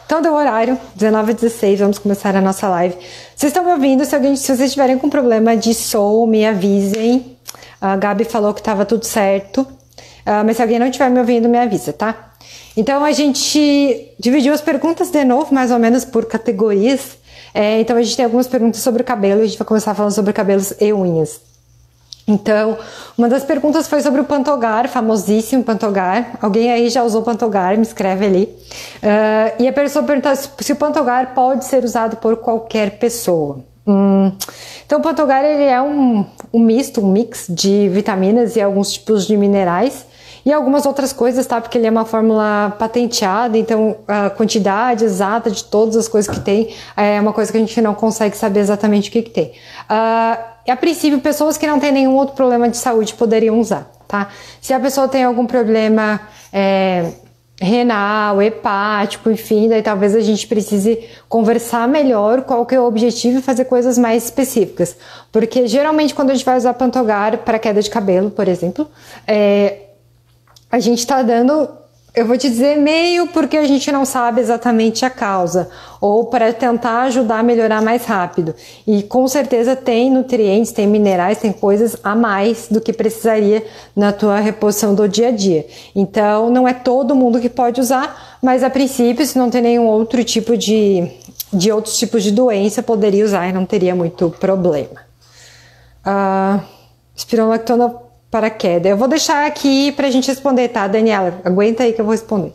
Então deu horário, 19h16, vamos começar a nossa live. Vocês estão me ouvindo? Se vocês estiverem com problema de som, me avisem. A Gabi falou que estava tudo certo, mas se alguém não estiver me ouvindo, me avisa, tá? Então a gente dividiu as perguntas de novo, mais ou menos por categorias. Então a gente tem algumas perguntas sobre o cabelo, a gente vai começar falando sobre cabelos e unhas. Então, uma das perguntas foi sobre o Pantogar, famosíssimo Pantogar. Alguém aí já usou Pantogar? Me escreve ali. E a pessoa perguntou se o Pantogar pode ser usado por qualquer pessoa. Então, o Pantogar ele é um misto, um mix de vitaminas e alguns tipos de minerais e algumas outras coisas, tá? Porque ele é uma fórmula patenteada, então a quantidade exata de todas as coisas que tem é uma coisa que a gente não consegue saber exatamente o que tem. E a princípio, pessoas que não têm nenhum outro problema de saúde poderiam usar, tá? Se a pessoa tem algum problema renal, hepático, enfim, daí talvez a gente precise conversar melhor qual que é o objetivo e fazer coisas mais específicas. Porque geralmente quando a gente vai usar Pantogar para queda de cabelo, por exemplo, a gente tá dando, eu vou te dizer, meio porque a gente não sabe exatamente a causa, ou para tentar ajudar a melhorar mais rápido. E com certeza tem nutrientes, tem minerais, tem coisas a mais do que precisaria na tua reposição do dia a dia. Então não é todo mundo que pode usar, mas a princípio, se não tem nenhum outro tipo de outros tipos de doença, poderia usar e não teria muito problema. Espironolactona para queda. Eu vou deixar aqui pra gente responder, tá, Daniela? Aguenta aí que eu vou responder.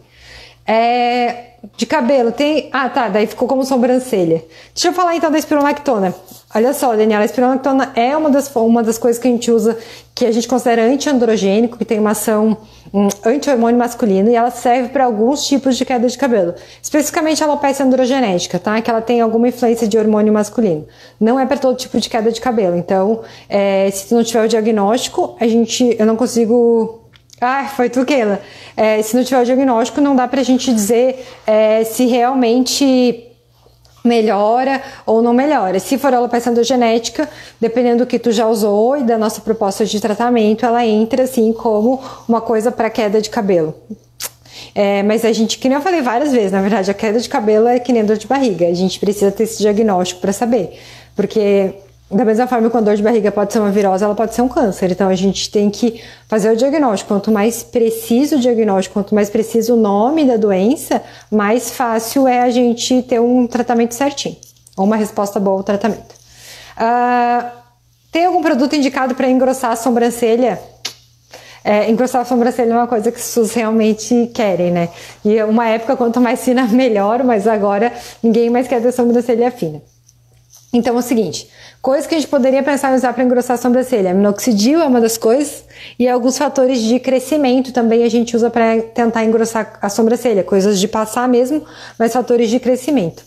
De cabelo, tem... tá, daí ficou como sobrancelha. Deixa eu falar então da espironolactona. Olha só, Daniela, a espironolactona é uma das coisas que a gente usa, que a gente considera anti-androgênico, que tem uma ação anti-hormônio masculino, e ela serve para alguns tipos de queda de cabelo. Especificamente a alopecia androgenética, tá? Que ela tem alguma influência de hormônio masculino. Não é para todo tipo de queda de cabelo. Então, se tu não tiver o diagnóstico, eu não consigo... foi tu, Keila. Se não tiver o diagnóstico, não dá pra gente dizer se realmente melhora ou não melhora. Se for alopecia androgenética, dependendo do que tu já usou e da nossa proposta de tratamento, ela entra assim como uma coisa para queda de cabelo. Mas a gente, que nem eu falei várias vezes, na verdade, a queda de cabelo é que nem dor de barriga. A gente precisa ter esse diagnóstico para saber. Porque da mesma forma que a dor de barriga pode ser uma virose, ela pode ser um câncer. Então a gente tem que fazer o diagnóstico. Quanto mais preciso o diagnóstico, quanto mais preciso o nome da doença, mais fácil é a gente ter um tratamento certinho. Ou uma resposta boa ao tratamento. Tem algum produto indicado para engrossar a sobrancelha? Engrossar a sobrancelha é uma coisa que as pessoas realmente querem, né? E uma época, quanto mais fina, melhor. Mas agora ninguém mais quer ter sobrancelha fina. Então é o seguinte, coisas que a gente poderia pensar em usar para engrossar a sobrancelha. Minoxidil é uma das coisas e alguns fatores de crescimento também a gente usa para tentar engrossar a sobrancelha. Coisas de passar mesmo, mas fatores de crescimento.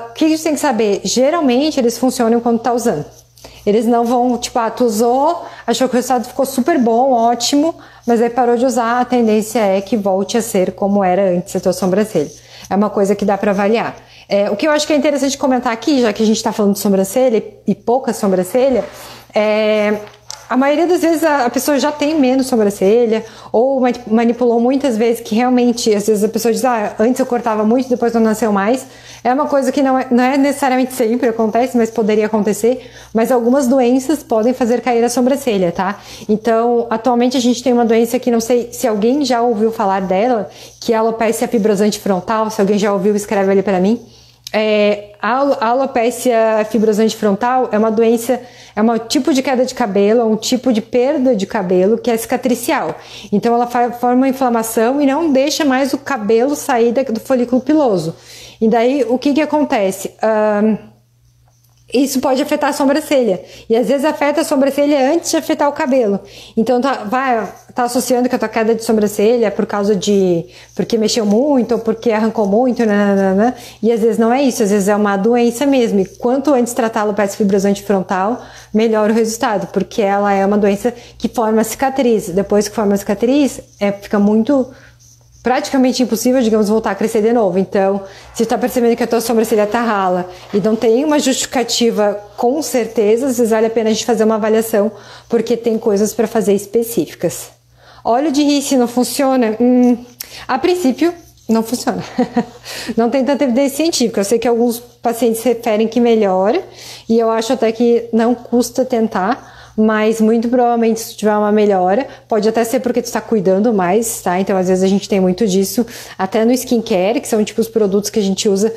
O que a gente tem que saber? Geralmente eles funcionam quando tá usando. Eles não vão, tipo, tu usou, achou que o resultado ficou super bom, ótimo, mas aí parou de usar, a tendência é que volte a ser como era antes a tua sobrancelha. É uma coisa que dá para avaliar. O que eu acho que é interessante comentar aqui, já que a gente está falando de sobrancelha e pouca sobrancelha, a maioria das vezes a pessoa já tem menos sobrancelha ou manipulou muitas vezes que realmente, às vezes a pessoa diz, antes eu cortava muito, depois não nasceu mais. É uma coisa que não é necessariamente sempre acontece, mas poderia acontecer. Mas algumas doenças podem fazer cair a sobrancelha, tá? Então, atualmente a gente tem uma doença que não sei se alguém já ouviu falar dela, que é a alopecia fibrosante frontal. Se alguém já ouviu, escreve ali pra mim. A alopecia fibrosante frontal é uma doença, é um tipo de queda de cabelo, é um tipo de perda de cabelo que é cicatricial. Então ela forma uma inflamação e não deixa mais o cabelo sair do folículo piloso. E daí o que acontece? Isso pode afetar a sobrancelha. E às vezes afeta a sobrancelha antes de afetar o cabelo. Então tá associando que a tua queda de sobrancelha é por causa porque mexeu muito ou porque arrancou muito, nananana. E às vezes não é isso, às vezes é uma doença mesmo. E quanto antes tratar a alopecia fibrosante frontal, melhor o resultado, porque ela é uma doença que forma cicatriz. Depois que forma a cicatriz, fica praticamente impossível, digamos, voltar a crescer de novo. Então, se tu tá percebendo que a tua sobrancelha tá rala e não tem uma justificativa com certeza, às vezes vale a pena a gente fazer uma avaliação, porque tem coisas para fazer específicas. Óleo de rícino funciona? A princípio, Não funciona. Não tem tanta evidência científica. Eu sei que alguns pacientes referem que melhora, e eu acho até que não custa tentar, mas muito provavelmente se tiver uma melhora, pode até ser porque tu está cuidando mais, tá? Então às vezes a gente tem muito disso, até no skincare, que são tipo os produtos que a gente usa.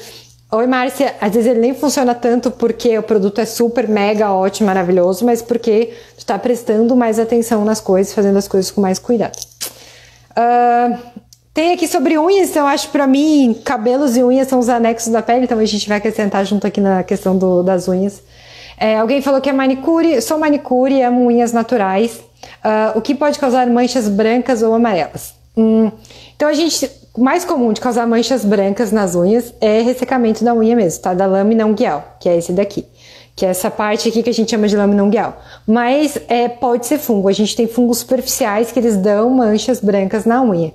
Oi, Márcia, às vezes ele nem funciona tanto porque o produto é super, mega, ótimo, maravilhoso, mas porque tu está prestando mais atenção nas coisas, fazendo as coisas com mais cuidado. Tem aqui sobre unhas, então acho que pra mim cabelos e unhas são os anexos da pele, então a gente vai acrescentar junto aqui na questão das unhas. Alguém falou que é manicure, sou manicure, amo unhas naturais. O que pode causar manchas brancas ou amarelas? Então o mais comum de causar manchas brancas nas unhas é ressecamento da unha mesmo, tá? Da lâmina unguial, que é esse daqui. Que é essa parte aqui que a gente chama de lâmina unguial. Mas pode ser fungo, a gente tem fungos superficiais que eles dão manchas brancas na unha.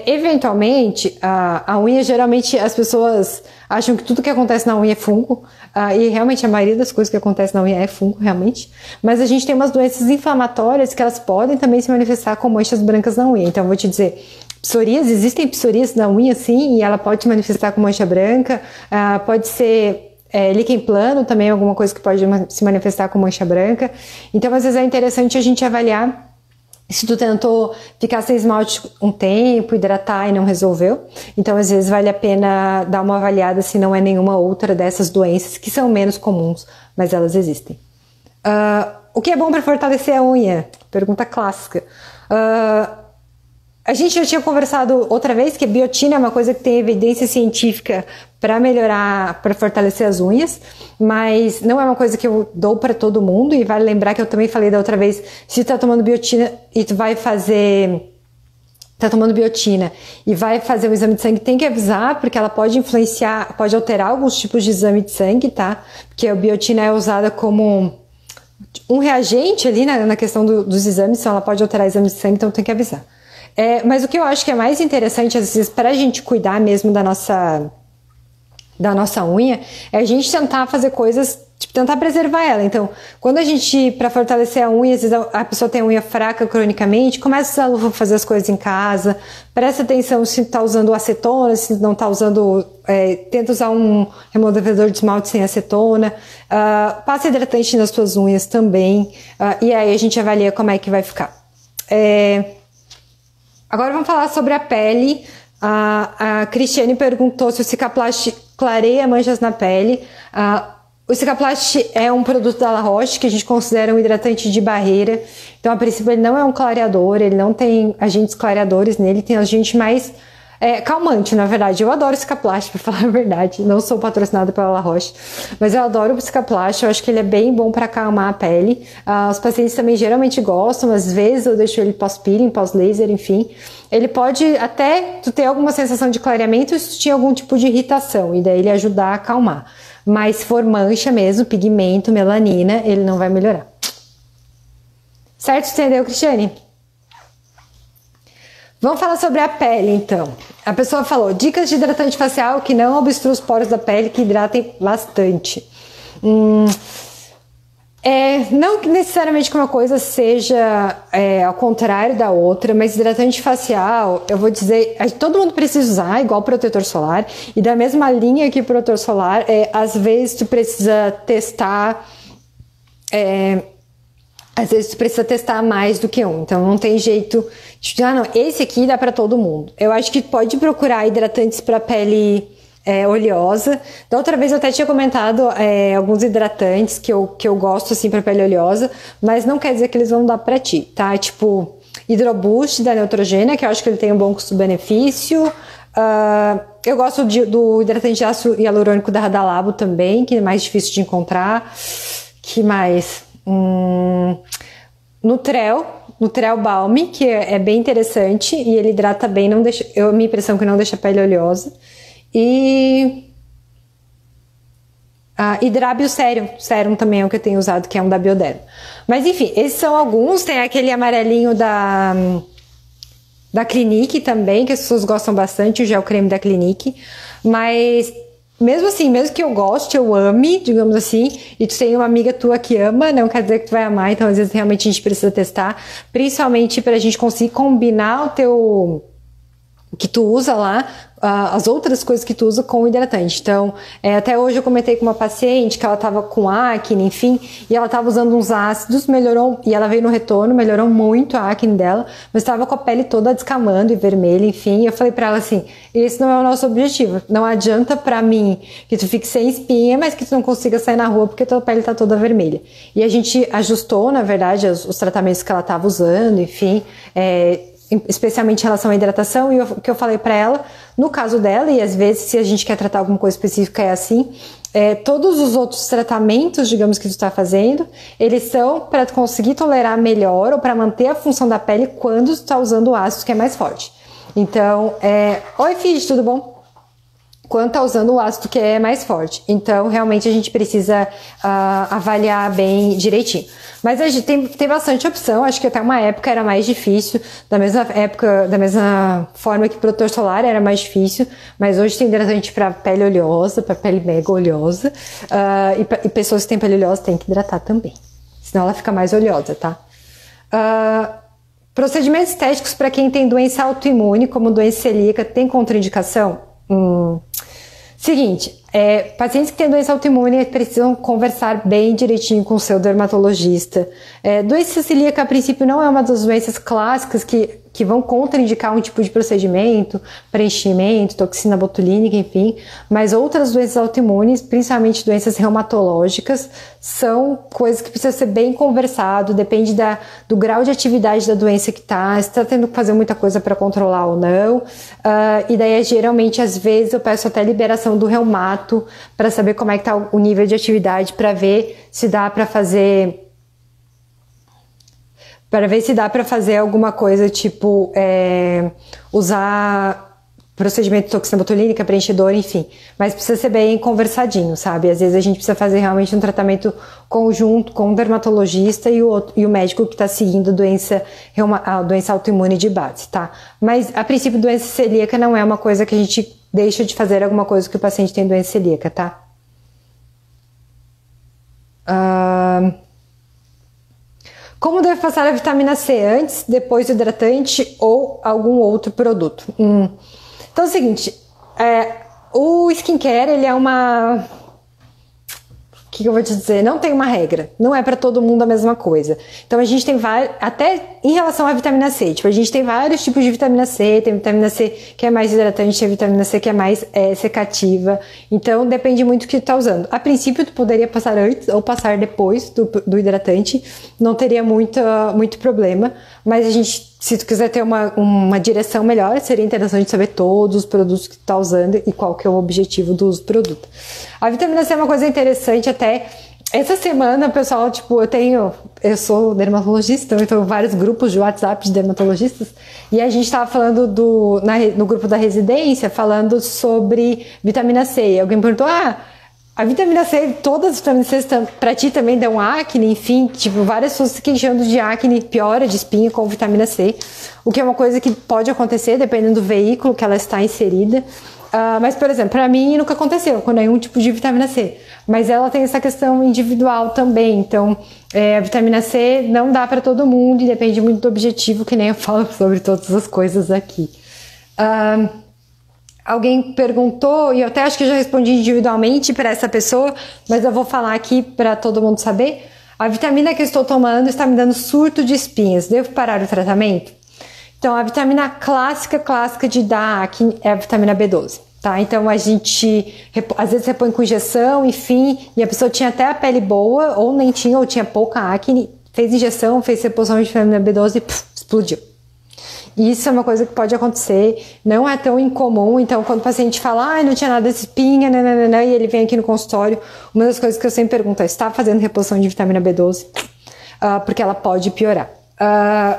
Eventualmente, a unha, geralmente as pessoas acham que tudo que acontece na unha é fungo, e realmente a maioria das coisas que acontece na unha é fungo, realmente, mas a gente tem umas doenças inflamatórias que elas podem também se manifestar com manchas brancas na unha. Então eu vou te dizer, psoríase, existem psoríase na unha sim, e ela pode se manifestar com mancha branca, pode ser líquen plano também, alguma coisa que pode se manifestar com mancha branca. Então às vezes é interessante a gente avaliar se tu tentou ficar sem esmalte um tempo, hidratar e não resolveu. Então, às vezes, vale a pena dar uma avaliada se não é nenhuma outra dessas doenças, que são menos comuns, mas elas existem. O que é bom para fortalecer a unha? Pergunta clássica. A gente já tinha conversado outra vez que a biotina é uma coisa que tem evidência científica para melhorar, para fortalecer as unhas, mas não é uma coisa que eu dou para todo mundo, e vale lembrar que eu também falei da outra vez, se tu tá tomando biotina e tu vai fazer... tá tomando biotina e vai fazer um exame de sangue, tem que avisar, porque ela pode influenciar, pode alterar alguns tipos de exame de sangue, tá? Porque a biotina é usada como um reagente ali na questão dos exames, então ela pode alterar exame de sangue, então tem que avisar. Mas o que eu acho que é mais interessante, às vezes, para a gente cuidar mesmo da nossa unha, é a gente tentar fazer coisas, tipo, tentar preservar ela. Então, quando a gente, para fortalecer a unha, às vezes a pessoa tem a unha fraca cronicamente, começa a usar luva pra fazer as coisas em casa, presta atenção se tá usando acetona, se não tá usando, tenta usar um removedor de esmalte sem acetona, passa hidratante nas suas unhas também, e aí a gente avalia como é que vai ficar. Agora vamos falar sobre a pele. A Cristiane perguntou se o Cicaplast clareia manchas na pele. O Cicaplast é um produto da La Roche que a gente considera um hidratante de barreira. Então, a princípio, ele não é um clareador, ele não tem agentes clareadores nele, tem agente mais calmante, na verdade. Eu adoro o Cicaplast, pra falar a verdade. Não sou patrocinada pela La Roche, mas eu adoro o Cicaplast. Eu acho que ele é bem bom para acalmar a pele. Os pacientes também geralmente gostam. Às vezes eu deixo ele pós-peeling, pós-laser, enfim. Ele pode até tu ter alguma sensação de clareamento se tu tinha algum tipo de irritação, e daí ele ajudar a acalmar. Mas se for mancha mesmo, pigmento, melanina, ele não vai melhorar. Certo? Entendeu, Cristiane? Vamos falar sobre a pele, então. A pessoa falou, dicas de hidratante facial que não obstruam os poros da pele, que hidratem bastante. Não necessariamente que uma coisa seja ao contrário da outra, mas hidratante facial, eu vou dizer, todo mundo precisa usar, igual protetor solar, e da mesma linha que protetor solar, às vezes tu precisa testar... Às vezes tu precisa testar mais do que um, então não tem jeito de, não, esse aqui dá pra todo mundo. Eu acho que pode procurar hidratantes pra pele oleosa. Da outra vez eu até tinha comentado alguns hidratantes que eu gosto assim pra pele oleosa, mas não quer dizer que eles vão dar pra ti, tá? Tipo, Hydroboost da Neutrogena, que eu acho que ele tem um bom custo-benefício. Eu gosto do hidratante de ácido hialurônico da Radalabo também, que é mais difícil de encontrar. Que mais? Nutrel Balm, que é bem interessante e ele hidrata bem, não deixa, minha impressão é que não deixa a pele oleosa. E Hidrábio Sérum também é o que eu tenho usado, que é um da Bioderma. Mas enfim, esses são alguns. Tem aquele amarelinho da Clinique também, que as pessoas gostam bastante, o gel creme da Clinique. Mas mesmo assim, mesmo que eu goste, eu ame, digamos assim, e tu tem uma amiga tua que ama, não quer dizer que tu vai amar, então às vezes realmente a gente precisa testar, principalmente pra gente conseguir combinar o que tu usa lá, as outras coisas que tu usa com o hidratante. Então, até hoje eu comentei com uma paciente que ela tava com acne, enfim, e ela tava usando uns ácidos, melhorou, e ela veio no retorno, melhorou muito a acne dela, mas tava com a pele toda descamando e vermelha, enfim, e eu falei pra ela assim, esse não é o nosso objetivo, não adianta pra mim que tu fique sem espinha, mas que tu não consiga sair na rua porque tua pele tá toda vermelha. E a gente ajustou, na verdade, os tratamentos que ela tava usando, enfim, especialmente em relação à hidratação, e o que eu falei pra ela, no caso dela, e às vezes se a gente quer tratar alguma coisa específica é assim, todos os outros tratamentos, digamos, que tu está fazendo, eles são para tu conseguir tolerar melhor ou para manter a função da pele quando tu está usando o ácido que é mais forte. Então, oi Fid, tudo bom? Quando tá usando o ácido que é mais forte. Então, realmente a gente precisa avaliar bem direitinho. Mas a gente tem bastante opção, acho que até uma época era mais difícil, da mesma forma que protetor solar era mais difícil, mas hoje tem hidratante para pele oleosa, para pele mega oleosa, e pessoas que têm pele oleosa têm que hidratar também, senão ela fica mais oleosa, tá? Procedimentos estéticos para quem tem doença autoimune, como doença celíaca, tem contraindicação? Seguinte, pacientes que têm doença autoimune precisam conversar bem direitinho com o seu dermatologista. Doença celíaca, a princípio, não é uma das doenças clássicas que vão contraindicar um tipo de procedimento, preenchimento, toxina botulínica, enfim, mas outras doenças autoimunes, principalmente doenças reumatológicas, são coisas que precisam ser bem conversado, depende do grau de atividade da doença que tá, se tá tendo que fazer muita coisa para controlar ou não, e daí geralmente, às vezes, eu peço até liberação do reumato para saber como é que tá o nível de atividade, para ver se dá para fazer alguma coisa, tipo, usar procedimento de toxina botulínica, preenchedor, enfim. Mas precisa ser bem conversadinho, sabe? Às vezes a gente precisa fazer realmente um tratamento conjunto com o dermatologista e o médico que está seguindo a doença autoimune de base, tá? Mas, a princípio, doença celíaca não é uma coisa que a gente deixa de fazer alguma coisa que o paciente tem doença celíaca, tá? Como deve passar a vitamina C antes, depois do hidratante ou algum outro produto? Então é o seguinte, o skincare, ele é uma... O que eu vou te dizer? Não tem uma regra. Não é para todo mundo a mesma coisa. Então a gente tem até em relação à vitamina C, tipo, a gente tem vários tipos de vitamina C, tem vitamina C que é mais hidratante, tem vitamina C que é mais secativa. Então depende muito do que tu tá usando. A princípio tu poderia passar antes ou passar depois do hidratante, não teria muito problema, mas se tu quiser ter uma direção melhor, seria interessante saber todos os produtos que tu tá usando e qual que é o objetivo do uso do produto. A vitamina C é uma coisa interessante até. Essa semana, pessoal, tipo, eu sou dermatologista, então eu tenho vários grupos de WhatsApp de dermatologistas, e a gente tava falando no grupo da residência, falando sobre vitamina C. E alguém perguntou, a vitamina C, todas as vitaminas C pra ti também dão acne, enfim, tipo, várias pessoas se queixando de acne, piora de espinha com vitamina C, o que é uma coisa que pode acontecer dependendo do veículo que ela está inserida. Mas, por exemplo, para mim nunca aconteceu com nenhum tipo de vitamina C, mas ela tem essa questão individual também, então a vitamina C não dá para todo mundo e depende muito do objetivo, que nem eu falo sobre todas as coisas aqui. Alguém perguntou, e eu até acho que eu já respondi individualmente para essa pessoa, mas eu vou falar aqui para todo mundo saber. A vitamina que eu estou tomando está me dando surto de espinhas, devo parar o tratamento? Então, a vitamina clássica de dar acne é a vitamina B12, tá? Então, a gente, às vezes, repõe com injeção, enfim, e a pessoa tinha até a pele boa, ou nem tinha, ou tinha pouca acne, fez injeção, fez reposição de vitamina B12 e explodiu. Isso é uma coisa que pode acontecer, não é tão incomum, então quando o paciente fala, não tinha nada de espinha, nananana, e ele vem aqui no consultório, uma das coisas que eu sempre pergunto é, está fazendo reposição de vitamina B12? Porque ela pode piorar.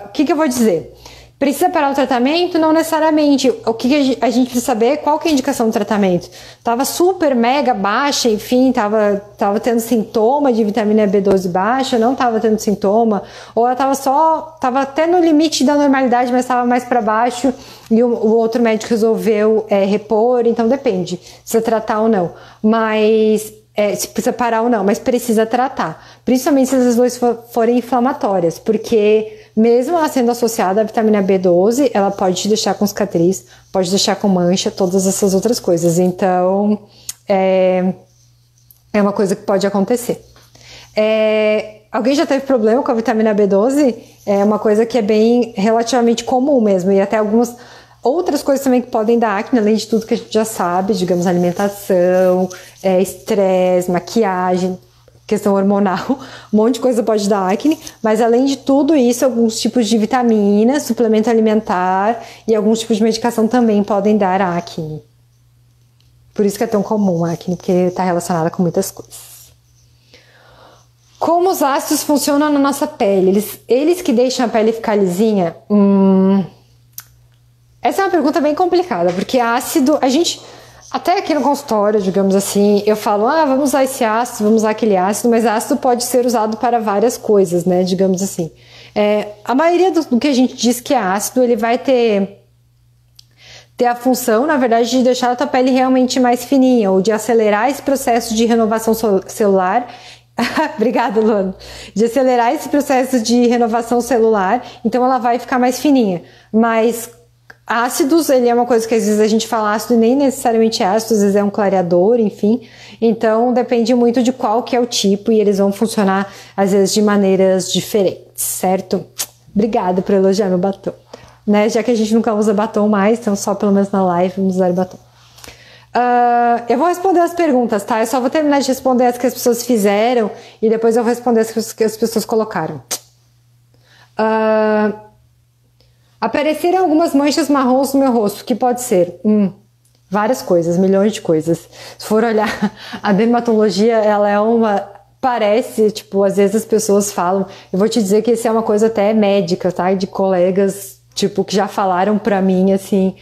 O que eu vou dizer? Precisa parar o tratamento? Não necessariamente. O que a gente precisa saber é qual que é a indicação do tratamento. Tava super mega baixa, enfim, tava tendo sintoma de vitamina B12 baixa, não tava tendo sintoma, ou ela tava até no limite da normalidade, mas tava mais para baixo, e o outro médico resolveu repor, então depende se tratar ou não. Mas se precisa parar ou não, mas precisa tratar. Principalmente se as lesões forem inflamatórias, porque mesmo ela sendo associada à vitamina B12, ela pode te deixar com cicatriz, pode deixar com mancha, todas essas outras coisas. Então, é uma coisa que pode acontecer. Alguém já teve problema com a vitamina B12? É uma coisa que é bem relativamente comum mesmo, e até algumas outras coisas também que podem dar acne, além de tudo que a gente já sabe, digamos, alimentação, estresse, maquiagem, questão hormonal, um monte de coisa pode dar acne, mas além de tudo isso, alguns tipos de vitaminas, suplemento alimentar e alguns tipos de medicação também podem dar acne. Por isso que é tão comum a acne, porque está relacionada com muitas coisas. Como os ácidos funcionam na nossa pele? Eles que deixam a pele ficar lisinha? Essa é uma pergunta bem complicada, porque ácido, a gente, até aqui no consultório, digamos assim, eu falo, vamos usar esse ácido, vamos usar aquele ácido, mas ácido pode ser usado para várias coisas, né, digamos assim. A maioria do que a gente diz que é ácido, ele vai ter a função, na verdade, de deixar a tua pele realmente mais fininha, ou de acelerar esse processo de renovação celular. Obrigada, Luana. De acelerar esse processo de renovação celular, então ela vai ficar mais fininha. Mas ácidos, ele é uma coisa que às vezes a gente fala ácido e nem necessariamente é ácido, às vezes é um clareador, enfim. Então depende muito de qual que é o tipo e eles vão funcionar às vezes de maneiras diferentes, certo? Obrigada por elogiar meu batom. Né? Já que a gente nunca usa batom mais, então só pelo menos na live vamos usar batom. Eu vou responder as perguntas, tá? Eu só vou terminar de responder as que as pessoas fizeram e depois eu vou responder as que as pessoas colocaram. Apareceram algumas manchas marrons no meu rosto, que pode ser? Várias coisas, milhões de coisas. Se for olhar, a dermatologia, ela é parece, tipo, às vezes as pessoas falam, eu vou te dizer que isso é uma coisa até médica, tá? De colegas, tipo, que já falaram pra mim, assim,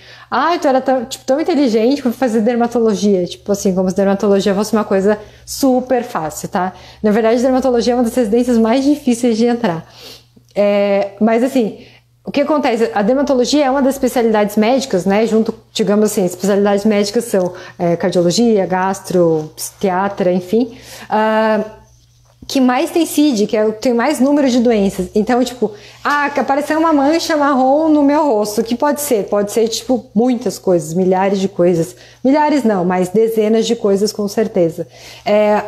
tu era tão inteligente pra fazer dermatologia, tipo assim, como se dermatologia fosse uma coisa super fácil, tá? Na verdade, dermatologia é uma das residências mais difíceis de entrar. Mas assim, o que acontece? A dermatologia é uma das especialidades médicas, né? Junto, digamos assim, especialidades médicas são cardiologia, gastro, psiquiatra, enfim, que mais tem CID, que tem mais número de doenças. Então, tipo, que apareceu uma mancha marrom no meu rosto. O que pode ser? Pode ser, tipo, muitas coisas, milhares de coisas. Milhares não, mas dezenas de coisas com certeza.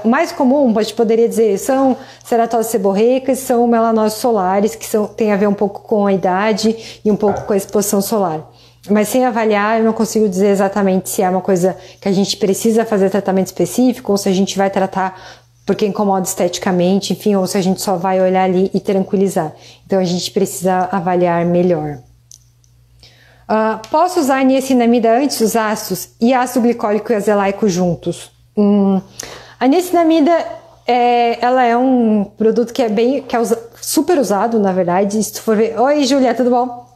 O mais comum, a gente poderia dizer, são ceratoses seborreicas, são melanoses solares, que tem a ver um pouco com a idade e um pouco com a exposição solar. Mas sem avaliar, eu não consigo dizer exatamente se é uma coisa que a gente precisa fazer tratamento específico ou se a gente vai tratar porque incomoda esteticamente, enfim, ou se a gente só vai olhar ali e tranquilizar. Então a gente precisa avaliar melhor. Posso usar niacinamida antes dos ácidos e ácido glicólico e azelaico juntos? A niacinamida ela é um produto que é super usado, na verdade. Se tu for ver... Oi, Júlia, tudo bom?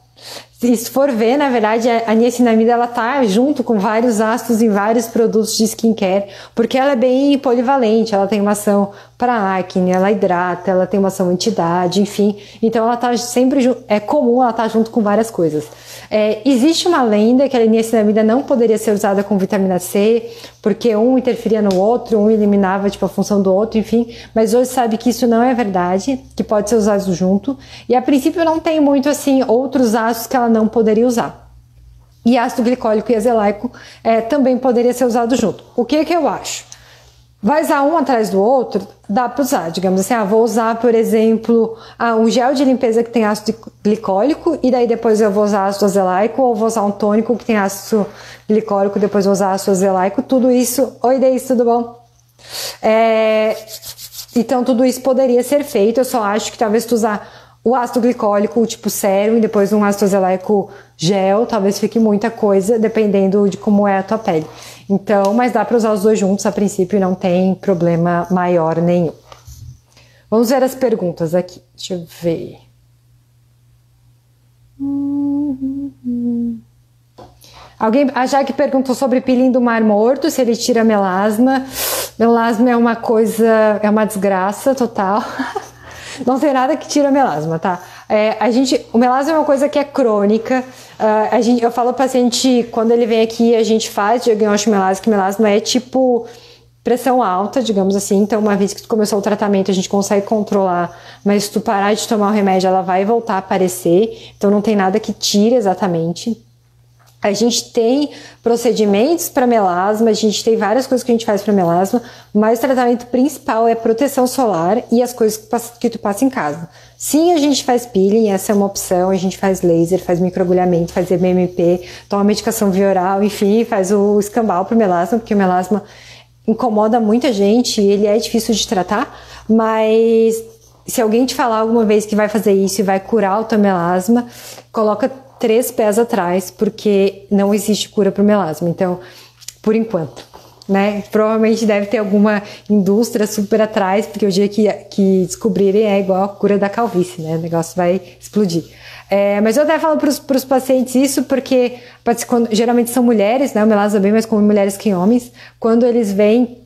Se for ver, na verdade, a niacinamida ela tá junto com vários ácidos em vários produtos de skincare, porque ela é bem polivalente, ela tem uma ação para acne, ela hidrata, ela tem uma ação anti-idade, enfim. Então ela tá sempre é comum ela tá junto com várias coisas. Existe uma lenda que a niacinamida não poderia ser usada com vitamina C, porque um interferia no outro, um eliminava tipo a função do outro, enfim. Mas hoje sabe que isso não é verdade, que pode ser usado junto. E a princípio não tem muito assim outros ácidos que ela não poderia usar. E ácido glicólico e azelaico também poderia ser usado junto. O que eu acho? Vai usar um atrás do outro? Dá para usar, digamos assim, vou usar, por exemplo, um gel de limpeza que tem ácido glicólico e daí depois eu vou usar ácido azelaico, ou vou usar um tônico que tem ácido glicólico, depois vou usar ácido azelaico, tudo isso... Oi, Deise, tudo bom? Então, tudo isso poderia ser feito, eu só acho que talvez tu usar o ácido glicólico, tipo sérum, e depois um ácido azelaico gel, talvez fique muita coisa, dependendo de como é a tua pele. Então, mas dá para usar os dois juntos a princípio e não tem problema maior nenhum. Vamos ver as perguntas aqui. Deixa eu ver. A Jaque perguntou sobre peeling do Mar Morto, se ele tira melasma. Melasma é uma coisa, é uma desgraça total. Não tem nada que tira melasma, tá? O melasma é uma coisa que é crônica. Eu falo ao paciente, quando ele vem aqui, a gente faz diagnóstico melásico, que melasma é tipo pressão alta, digamos assim. Então, uma vez que tu começou o tratamento, a gente consegue controlar, mas se tu parar de tomar o remédio, ela vai voltar a aparecer. Então, não tem nada que tire exatamente. A gente tem procedimentos para melasma, a gente tem várias coisas que a gente faz para melasma, mas o tratamento principal é proteção solar e as coisas que tu passa em casa. Sim, a gente faz peeling, essa é uma opção, a gente faz laser, faz microagulhamento, faz MMP, toma medicação via oral, enfim, faz o escambau para o melasma, porque o melasma incomoda muita gente e ele é difícil de tratar, mas se alguém te falar alguma vez que vai fazer isso e vai curar o teu melasma, coloca 3 pés atrás, porque não existe cura para o melasma. Então, por enquanto, né? Provavelmente deve ter alguma indústria super atrás, porque o dia que descobrirem é igual a cura da calvície, né? O negócio vai explodir. Mas eu até falo para os pacientes isso, porque geralmente são mulheres, né? O melasma é bem mais comum em mulheres que em homens. Quando eles vêm,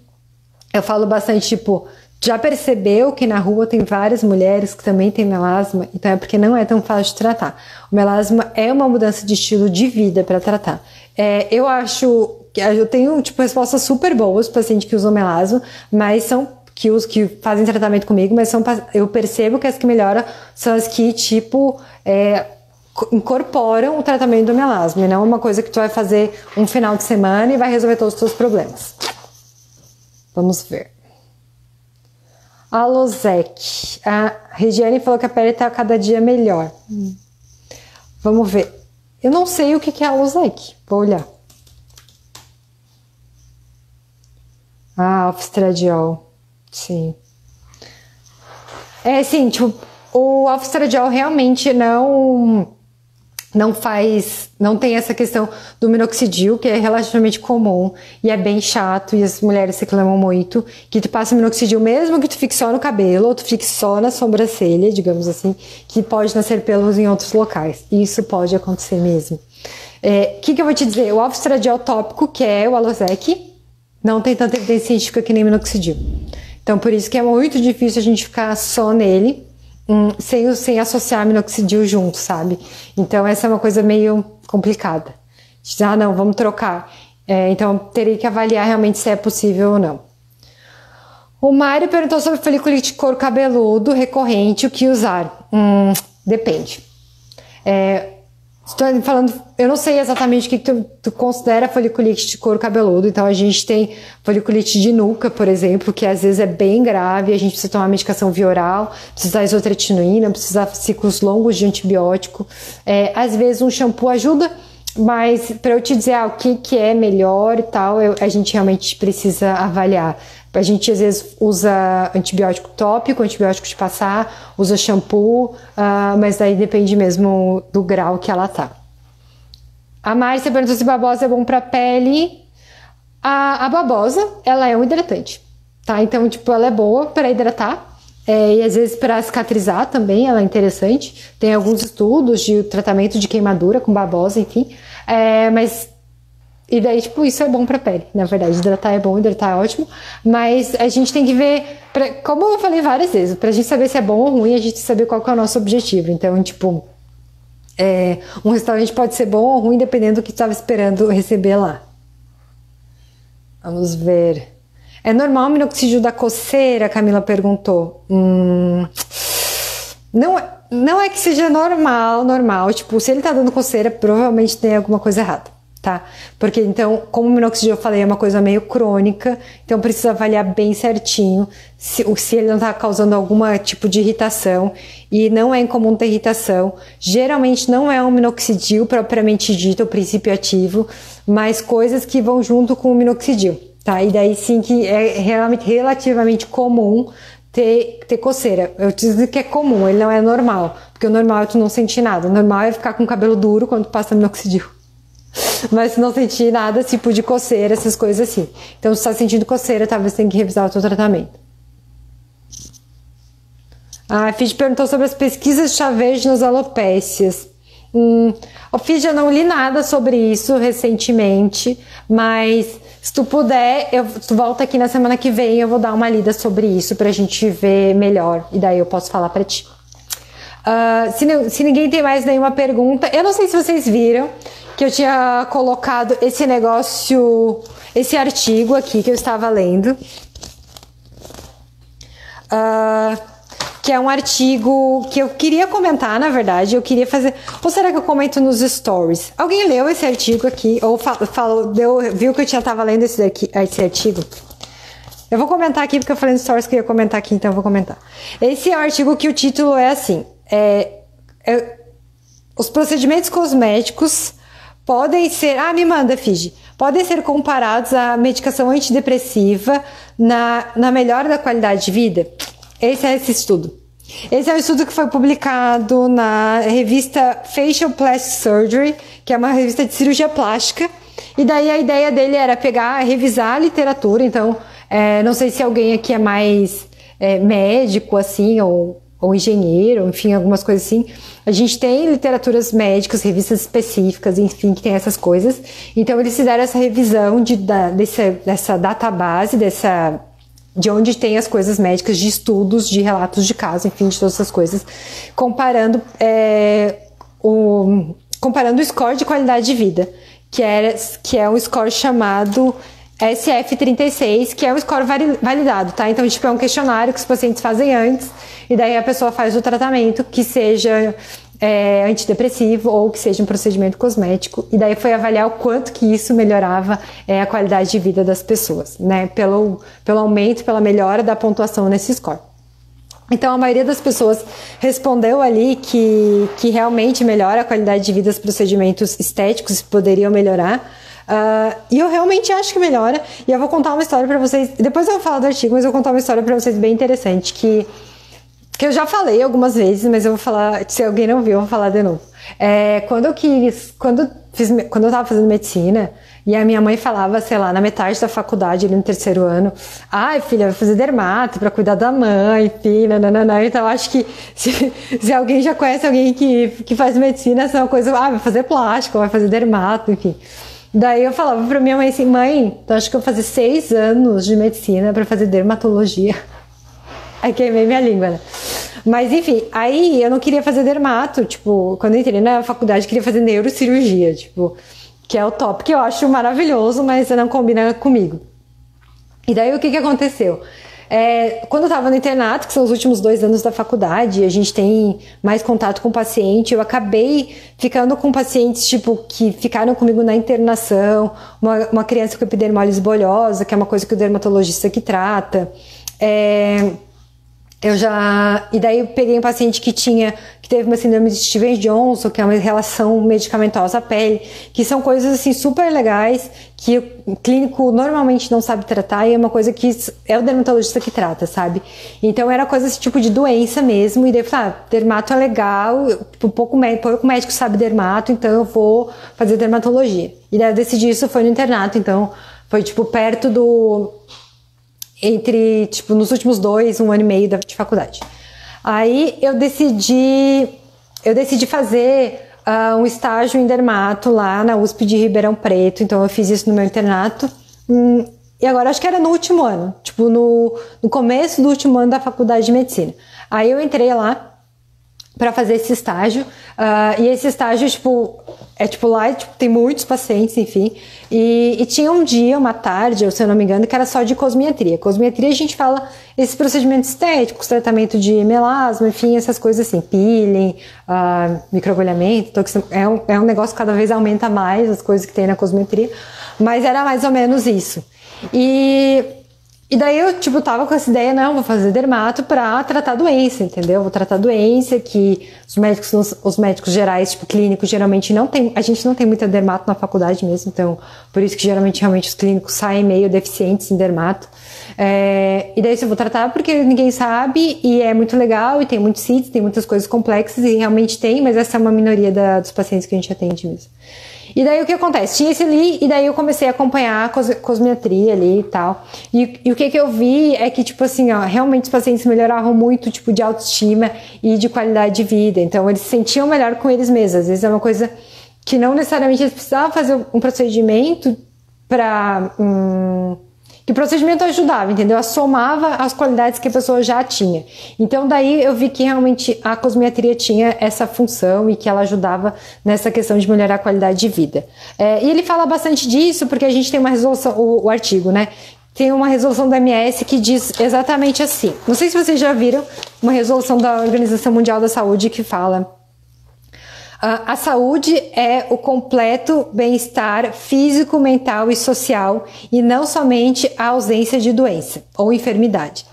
eu falo bastante, tipo, já percebeu que na rua tem várias mulheres que também têm melasma? Então é porque não é tão fácil de tratar. O melasma é uma mudança de estilo de vida para tratar. Eu acho que eu tenho tipo respostas super boas para pacientes que usam melasma, mas são que fazem tratamento comigo, mas eu percebo que as que melhoram são as que tipo incorporam o tratamento do melasma, e não uma coisa que tu vai fazer um final de semana e vai resolver todos os teus problemas. Vamos ver. A Losec. A Regiane falou que a pele está cada dia melhor. Vamos ver. Eu não sei o que é a Losec. Vou olhar. Alfa-estradiol. Sim. Sim, tipo, o alfa-estradiol realmente não tem essa questão do minoxidil, que é relativamente comum e é bem chato, e as mulheres reclamam muito, que tu passa minoxidil mesmo que tu fique só no cabelo, ou tu fique só na sobrancelha, digamos assim, que pode nascer pelos em outros locais. Isso pode acontecer mesmo. Que eu vou te dizer? O alfa-estradiol tópico, que é o Alosec, não tem tanta evidência científica que nem minoxidil. Então, por isso que é muito difícil a gente ficar só nele, sem associar minoxidil junto, sabe? Então essa é uma coisa meio complicada. Não, vamos trocar. Então teria que avaliar realmente se é possível ou não. O Mário perguntou sobre foliculite de couro cabeludo recorrente, o que usar? Depende. Estou falando, eu não sei exatamente o que tu considera foliculite de couro cabeludo. Então a gente tem foliculite de nuca, por exemplo, que às vezes é bem grave, a gente precisa tomar medicação via oral, precisa usar isotretinoína, precisa ciclos longos de antibiótico. Às vezes um shampoo ajuda, mas para eu te dizer o que é melhor e tal, a gente realmente precisa avaliar. A gente às vezes usa antibiótico tópico, antibiótico de passar, usa shampoo, mas daí depende mesmo do grau que ela tá. A Márcia perguntou se babosa é bom pra pele. A babosa, ela é um hidratante, tá? Então, tipo, ela é boa para hidratar. E às vezes para cicatrizar também, ela é interessante. Tem alguns estudos de tratamento de queimadura com babosa, enfim. E daí, tipo, isso é bom pra pele, na verdade. Hidratar é bom, hidratar é ótimo. Mas a gente tem que ver, como eu falei várias vezes, pra gente saber se é bom ou ruim, a gente tem que saber qual que é o nosso objetivo. Então, tipo, um restaurante pode ser bom ou ruim, dependendo do que tu estava esperando receber lá. Vamos ver. É normal o minoxidil da coceira? A Camila perguntou. Não é que seja normal. Tipo, se ele tá dando coceira, provavelmente tem alguma coisa errada, tá? Porque, então, como o minoxidil eu falei, é uma coisa meio crônica, então precisa avaliar bem certinho se ele não tá causando algum tipo de irritação, e não é incomum ter irritação. Geralmente não é um minoxidil propriamente dito, o princípio ativo, mas coisas que vão junto com o minoxidil, tá? E daí sim que é relativamente comum ter coceira. Eu te digo que é comum, ele não é normal, porque o normal é tu não sentir nada. O normal é ficar com o cabelo duro quando tu passa minoxidil. Mas se não sentir nada, tipo de coceira, essas coisas assim. Então, se você está sentindo coceira, talvez tenha que revisar o seu tratamento. A Fid perguntou sobre as pesquisas de chá verde nas alopécias. Fid, eu não li nada sobre isso recentemente, mas se tu puder, tu volta aqui na semana que vem, eu vou dar uma lida sobre isso pra gente ver melhor, e daí eu posso falar pra ti. Se ninguém tem mais nenhuma pergunta, eu não sei se vocês viram que eu tinha colocado esse negócio, esse artigo aqui que eu estava lendo, que é um artigo que eu queria comentar, na verdade, eu queria fazer... Ou será que eu comento nos stories? Alguém leu esse artigo aqui? Ou viu que eu estava lendo esse artigo? Eu vou comentar aqui, porque eu falei nos stories que eu ia comentar aqui, então eu vou comentar. Esse é um artigo que o título é assim, os procedimentos cosméticos podem ser... me manda, Fiji. Podem ser comparados à medicação antidepressiva na melhora da qualidade de vida? Esse é esse estudo. Esse é um estudo que foi publicado na revista Facial Plastic Surgery, que é uma revista de cirurgia plástica. E daí a ideia dele era revisar a literatura. Então, não sei se alguém aqui é mais médico, assim, ou engenheiro, enfim, algumas coisas assim. A gente tem literaturas médicas, revistas específicas, enfim, que tem essas coisas. Então, eles fizeram essa revisão dessa database, de onde tem as coisas médicas, de estudos, de relatos de caso, enfim, de todas essas coisas, comparando o score de qualidade de vida, que é um score chamado SF36, que é um score validado, tá? Então, é um questionário que os pacientes fazem antes, e daí a pessoa faz o tratamento, que seja antidepressivo ou que seja um procedimento cosmético, e daí foi avaliar o quanto que isso melhorava a qualidade de vida das pessoas, né? Pelo aumento, pela melhora da pontuação nesse score. Então, a maioria das pessoas respondeu ali que realmente melhora a qualidade de vida dos procedimentos estéticos, poderiam melhorar. E eu realmente acho que melhora. E eu vou contar uma história pra vocês. Depois eu vou falar do artigo, mas eu vou contar uma história pra vocês bem interessante. Que eu já falei algumas vezes, mas eu vou falar. Se alguém não viu, eu vou falar de novo. Quando eu tava fazendo medicina, e a minha mãe falava, sei lá, na metade da faculdade, ali no 3º ano, ai, filha, vai fazer dermato pra cuidar da mãe, enfim, nananana. Então, acho que se alguém já conhece alguém que faz medicina, essa é uma coisa, vai fazer plástico, vai fazer dermato, enfim. Daí eu falava pra minha mãe assim, mãe, então acho que eu vou fazer 6 anos de medicina pra fazer dermatologia. Aí queimei minha língua, né? Mas enfim, aí eu não queria fazer dermato, quando eu entrei na faculdade, eu queria fazer neurocirurgia, que é o top, que eu acho maravilhoso, mas não combina comigo. E daí o que aconteceu? Quando eu tava no internato, que são os últimos 2 anos da faculdade, a gente tem mais contato com o paciente, eu acabei ficando com pacientes, que ficaram comigo na internação, uma criança com epidermólise bolhosa, que é uma coisa que o dermatologista que trata, e daí eu peguei um paciente que teve uma síndrome de Stevens-Johnson, que é uma relação medicamentosa à pele, que são coisas assim super legais, que o clínico normalmente não sabe tratar, e é uma coisa que é o dermatologista que trata, sabe? Então era coisa esse tipo de doença mesmo, e daí eu falei, dermato é legal, pouco médico sabe dermato, então eu vou fazer dermatologia. E daí eu decidi isso, foi no internato, então foi perto nos últimos 1 ano e meio de faculdade. Aí eu decidi fazer um estágio em dermato lá na USP de Ribeirão Preto, então eu fiz isso no meu internato, e agora acho que era no último ano, no começo do último ano da faculdade de medicina. Aí eu entrei lá para fazer esse estágio, e esse estágio, lá tem muitos pacientes, enfim, e tinha um dia, uma tarde, se eu não me engano, que era só de cosmetria. Cosmetria a gente fala esses procedimentos estéticos, tratamento de melasma, enfim, essas coisas assim, peeling, microagulhamento, é um negócio que cada vez aumenta mais as coisas que tem na cosmetria, mas era mais ou menos isso. E daí eu, tava com essa ideia, não, vou fazer dermato pra tratar doença, entendeu? Vou tratar doença, que os médicos gerais, clínicos, geralmente a gente não tem muita dermato na faculdade mesmo, então, por isso que geralmente, realmente, os clínicos saem meio deficientes em dermato. E daí eu vou tratar porque ninguém sabe, e é muito legal, e tem muitos sítios, tem muitas coisas complexas, e realmente tem, mas essa é uma minoria dos pacientes que a gente atende mesmo. E daí o que acontece? Tinha esse ali, e daí eu comecei a acompanhar a cosmetria ali e tal. E o que eu vi é que, realmente os pacientes melhoravam muito, de autoestima e de qualidade de vida. Então, eles se sentiam melhor com eles mesmos. Às vezes é uma coisa que não necessariamente eles precisavam fazer um procedimento que o procedimento ajudava, entendeu? Somava as qualidades que a pessoa já tinha. Então daí eu vi que realmente a cosmiatria tinha essa função e que ela ajudava nessa questão de melhorar a qualidade de vida. E ele fala bastante disso porque a gente tem uma resolução, o artigo, né? Tem uma resolução da OMS que diz exatamente assim. Não sei se vocês já viram uma resolução da Organização Mundial da Saúde que fala: a saúde é o completo bem-estar físico, mental e social e não somente a ausência de doença ou enfermidade.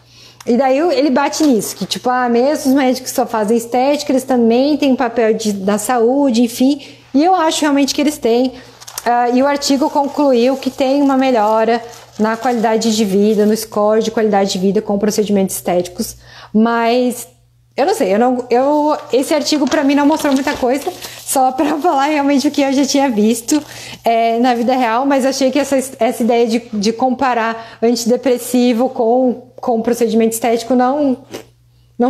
E daí ele bate nisso, que tipo, mesmo os médicos que só fazem estética, eles também têm papel da saúde, enfim. E eu acho realmente que eles têm. E o artigo concluiu que tem uma melhora na qualidade de vida, no score de qualidade de vida com procedimentos estéticos, mas eu não sei, esse artigo para mim não mostrou muita coisa, só para falar realmente o que eu já tinha visto na vida real, mas achei que essa ideia de comparar antidepressivo com procedimento estético não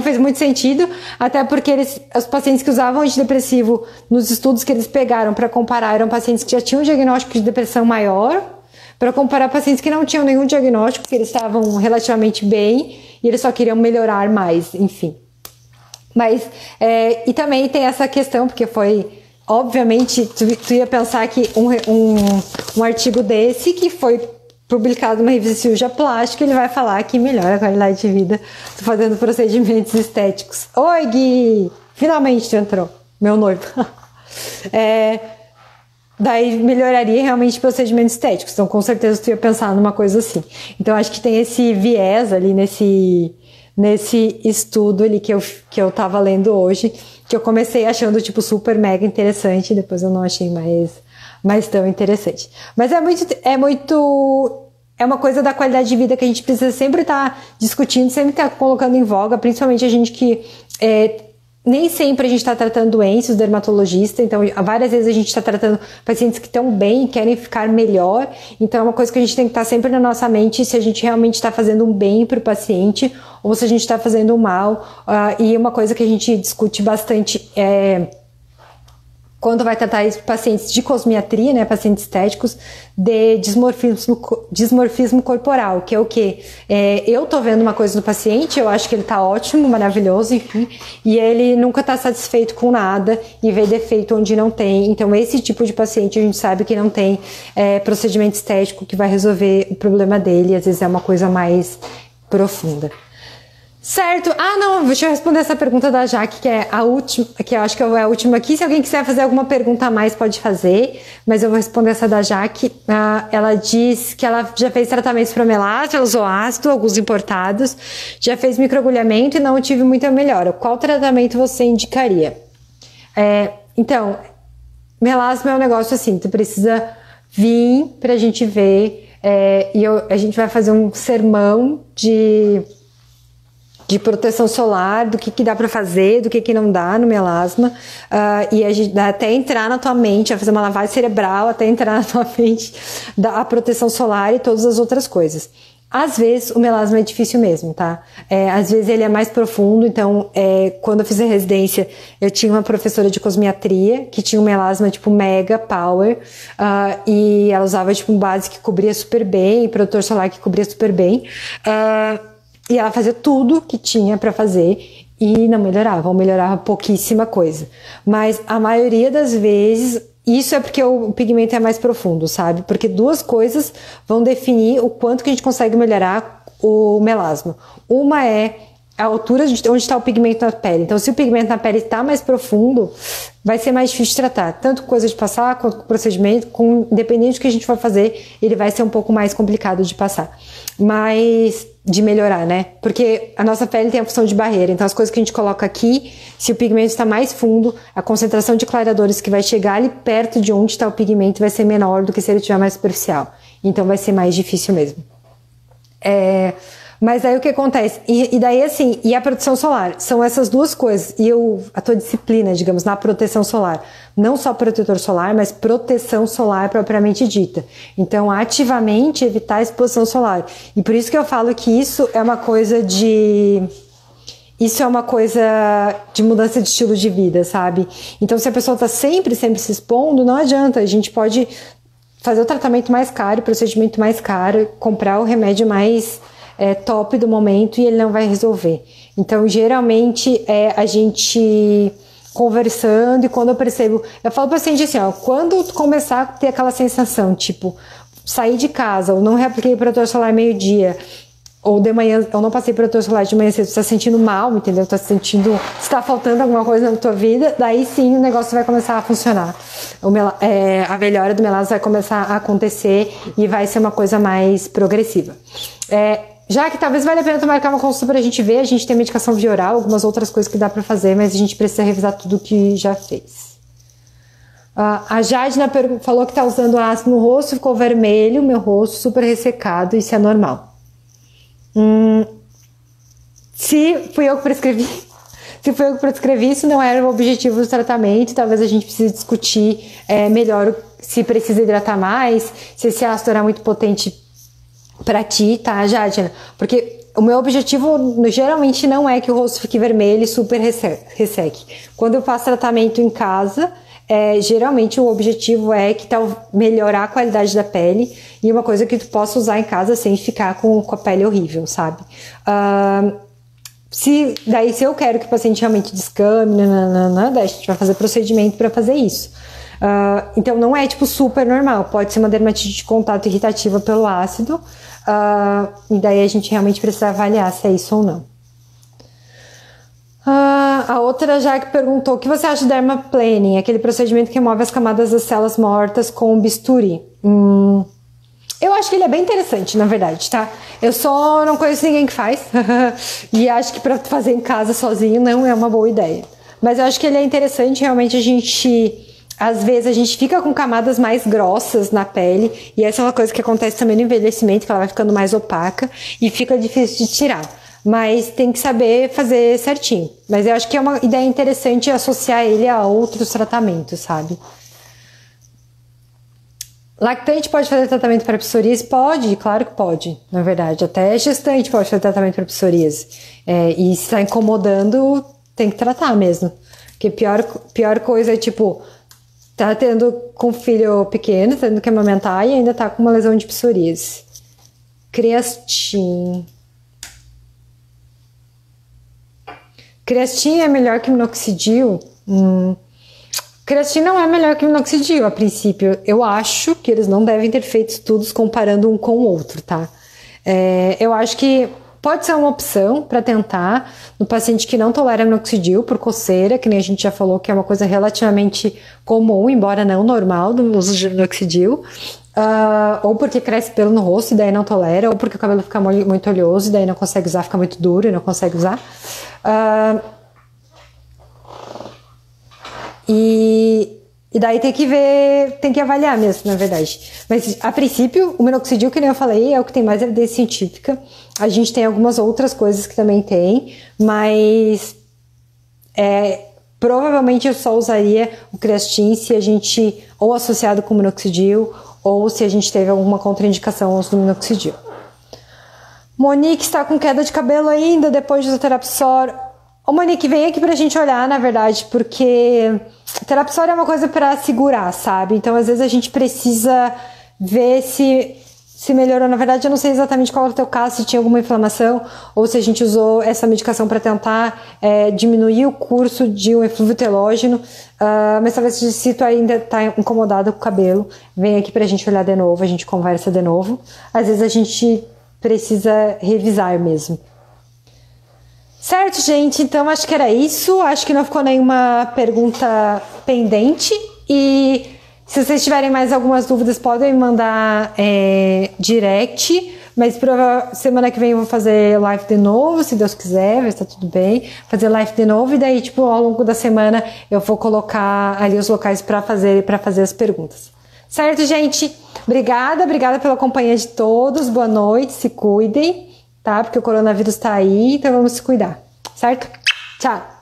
fez muito sentido, até porque os pacientes que usavam antidepressivo nos estudos que eles pegaram para comparar eram pacientes que já tinham um diagnóstico de depressão maior, para comparar pacientes que não tinham nenhum diagnóstico, que eles estavam relativamente bem e eles só queriam melhorar mais, enfim. Mas, e também tem essa questão, porque foi, obviamente, tu ia pensar que um artigo desse, que foi publicado numa revista de cirurgia plástica, ele vai falar que melhora a qualidade de vida fazendo procedimentos estéticos. Oi, Gui! Finalmente tu entrou, meu noivo. Daí melhoraria realmente procedimentos estéticos. Então, com certeza, tu ia pensar numa coisa assim. Então, acho que tem esse viés ali nesse estudo ali que eu tava lendo hoje, que eu comecei achando, tipo, super mega interessante, depois eu não achei mais tão interessante. Mas é uma coisa da qualidade de vida que a gente precisa sempre estar discutindo, sempre estar colocando em voga, principalmente a gente que nem sempre a gente está tratando doenças, dermatologista, então várias vezes a gente está tratando pacientes que estão bem, querem ficar melhor, então é uma coisa que a gente tem que estar sempre na nossa mente se a gente realmente está fazendo um bem para o paciente ou se a gente está fazendo um mal, e uma coisa que a gente discute bastante quando vai tratar pacientes de cosmiatria, né, pacientes estéticos, de dismorfismo corporal, que é o quê? Eu tô vendo uma coisa no paciente, eu acho que ele tá ótimo, maravilhoso, enfim, e ele nunca tá satisfeito com nada e vê defeito onde não tem. Então, esse tipo de paciente a gente sabe que não tem procedimento estético que vai resolver o problema dele, às vezes é uma coisa mais profunda. Certo. Não, deixa eu responder essa pergunta da Jaque, que é a última, que eu acho que é a última aqui. Se alguém quiser fazer alguma pergunta a mais, pode fazer, mas eu vou responder essa da Jaque. Ela diz que ela já fez tratamentos para melasma, ela usou ácido, alguns importados, já fez microagulhamento e não tive muita melhora. Qual tratamento você indicaria? Então, melasma é um negócio assim, tu precisa vir pra gente ver, a gente vai fazer um sermão de proteção solar, do que dá para fazer, do que não dá no melasma, e a gente até entrar na tua mente, vai fazer uma lavagem cerebral, até entrar na tua mente a proteção solar e todas as outras coisas. Às vezes o melasma é difícil mesmo, tá? Às vezes ele é mais profundo, então quando eu fiz a residência eu tinha uma professora de cosmiatria que tinha um melasma tipo mega power, e ela usava tipo um base que cobria super bem, protetor solar que cobria super bem, e ela fazia tudo que tinha para fazer e não melhorava, ou melhorava pouquíssima coisa. Mas a maioria das vezes, isso é porque o pigmento é mais profundo, sabe? Porque duas coisas vão definir o quanto que a gente consegue melhorar o melasma. Uma é a altura de onde está o pigmento na pele. Então, se o pigmento na pele está mais profundo, vai ser mais difícil de tratar. Tanto coisa de passar, quanto com procedimento, independente do que a gente for fazer, ele vai ser um pouco mais complicado de passar. Mas de melhorar, né? Porque a nossa pele tem a função de barreira. Então, as coisas que a gente coloca aqui, se o pigmento está mais fundo, a concentração de clareadores que vai chegar ali perto de onde está o pigmento vai ser menor do que se ele estiver mais superficial. Então, vai ser mais difícil mesmo. Mas aí o que acontece? E daí assim, e a proteção solar? São essas duas coisas. E a tua disciplina, digamos, na proteção solar. Não só protetor solar, mas proteção solar propriamente dita. Então, ativamente evitar a exposição solar. E por isso que eu falo que isso é uma coisa de mudança de estilo de vida, sabe? Então, se a pessoa tá sempre se expondo, não adianta. A gente pode fazer o tratamento mais caro, o procedimento mais caro, comprar o remédio mais top do momento e ele não vai resolver. Então, geralmente, a gente conversando e quando eu percebo... Eu falo para o paciente assim, ó, quando tu começar a ter aquela sensação, tipo, sair de casa ou não reapliquei protetor solar meio-dia, ou de manhã, eu não passei protetor solar de manhã cedo, você tá sentindo mal, entendeu? Tá sentindo, se tá faltando alguma coisa na tua vida, daí sim o negócio vai começar a funcionar. A melhora do melasma vai começar a acontecer e vai ser uma coisa mais progressiva. Já que talvez valha a pena tu marcar uma consulta pra gente ver, a gente tem medicação via oral, algumas outras coisas que dá pra fazer, mas a gente precisa revisar tudo que já fez. A Jadna falou que tá usando ácido no rosto, ficou vermelho, meu rosto super ressecado, isso é normal. Se fui eu que prescrevi, isso não era o objetivo do tratamento, talvez a gente precise discutir melhor se precisa hidratar mais, se esse ácido era muito potente pra ti, tá, Jadna? Porque o meu objetivo geralmente não é que o rosto fique vermelho e super resseque. Quando eu faço tratamento em casa, geralmente o objetivo é que melhorar a qualidade da pele e uma coisa que tu possa usar em casa sem ficar com a pele horrível, sabe? Se eu quero que o paciente realmente descame, daí a gente vai fazer procedimento para fazer isso. Então não é tipo super normal, pode ser uma dermatite de contato irritativa pelo ácido, e daí a gente realmente precisa avaliar se é isso ou não. A outra já que perguntou, o que você acha do dermaplaning, aquele procedimento que remove as camadas das células mortas com bisturi? Eu acho que ele é bem interessante, na verdade, tá? Eu só não conheço ninguém que faz e acho que pra fazer em casa sozinho não é uma boa ideia. Mas eu acho que ele é interessante, realmente às vezes a gente fica com camadas mais grossas na pele e essa é uma coisa que acontece também no envelhecimento, que ela vai ficando mais opaca e fica difícil de tirar. Mas tem que saber fazer certinho. Mas eu acho que é uma ideia interessante associar ele a outros tratamentos, sabe? Lactante pode fazer tratamento para psoríase? Pode, claro que pode, na verdade. Até gestante pode fazer tratamento para psoríase. E se está incomodando, tem que tratar mesmo. Porque pior coisa é tipo, tá tendo com filho pequeno, tendo que amamentar e ainda tá com uma lesão de psoríase. Creastin é melhor que minoxidil? Creatina não é melhor que minoxidil, a princípio. Eu acho que eles não devem ter feito estudos comparando um com o outro, tá? Eu acho que pode ser uma opção para tentar no paciente que não tolera minoxidil por coceira, que nem a gente já falou que é uma coisa relativamente comum, embora não normal, do uso de minoxidil. Ou porque cresce pelo no rosto e daí não tolera, ou porque o cabelo fica muito oleoso e daí não consegue usar, fica muito duro e não consegue usar. E daí tem que ver, tem que avaliar mesmo, na verdade. Mas a princípio, o minoxidil, que nem eu falei, é o que tem mais evidência científica. A gente tem algumas outras coisas que também tem, mas provavelmente eu só usaria o Creastin se a gente, ou associado com o minoxidil, ou se a gente teve alguma contraindicação ao uso do minoxidil. Monique está com queda de cabelo ainda depois do Terapsor. Ô Monique, vem aqui pra gente olhar, na verdade, porque Terapsor é uma coisa pra segurar, sabe? Então, às vezes a gente precisa ver se melhorou. Na verdade, eu não sei exatamente qual é o teu caso, se tinha alguma inflamação, ou se a gente usou essa medicação pra tentar diminuir o curso de um eflúvio telógeno, mas talvez se tu ainda tá incomodado com o cabelo, vem aqui pra gente olhar de novo, a gente conversa de novo. Às vezes a gente precisa revisar mesmo. Certo, gente? Então acho que era isso. Acho que não ficou nenhuma pergunta pendente. E se vocês tiverem mais algumas dúvidas, podem me mandar direct. Mas semana que vem eu vou fazer live de novo, se Deus quiser, vai estar tudo bem. Fazer live de novo e daí, tipo, ao longo da semana eu vou colocar ali os locais para fazer as perguntas. Certo, gente? Obrigada pela companhia de todos. Boa noite, se cuidem. Tá? Porque o coronavírus tá aí, então vamos se cuidar, certo? Tchau!